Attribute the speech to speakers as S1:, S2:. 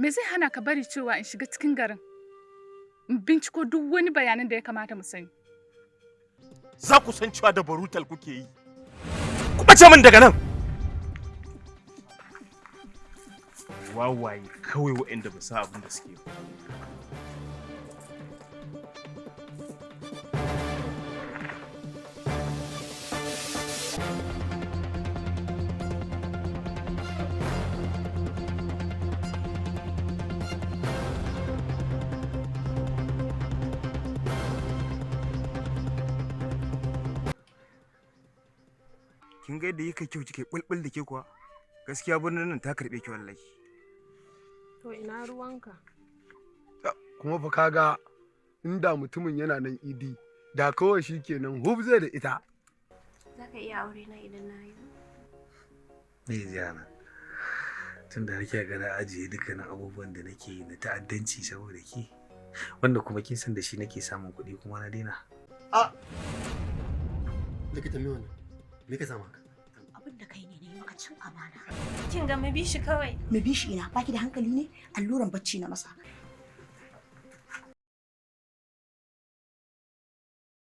S1: Me zai hana ka bari cewa in shiga cikin garin? In binciko duk wani bayanan da ya kamata mu sani.
S2: Za ku san cewa da barutal kuke yi. Ku bace min daga nan. Wawaye kawai waɗanda ba sa abin da suke ba.
S3: Kin ga yadda yake kyau kike bulbul da ke kuwa? Gaskiya birnin nan ta karbe ki wallahi.
S4: To ina ruwanka?
S5: Kuma fa kaga inda mutumin yana nan idi da kawai shi kenan hub zai da ita.
S4: Za ka iya aure na idan na yi?
S6: Me jana? Tun da nake gana ajiye dukkanin abubuwan da nake yi na ta'addanci saboda ki, wanda kuma kin san da shi nake samun kuɗi kuma na daina.
S5: Likita me wannan? Me ka sama ka?
S7: Abin da kai ne ne maka cin amana.
S4: Kin ga mu bi shi kawai.
S7: Mu bi shi ina baki da hankali ne? Alluran bacci na masa.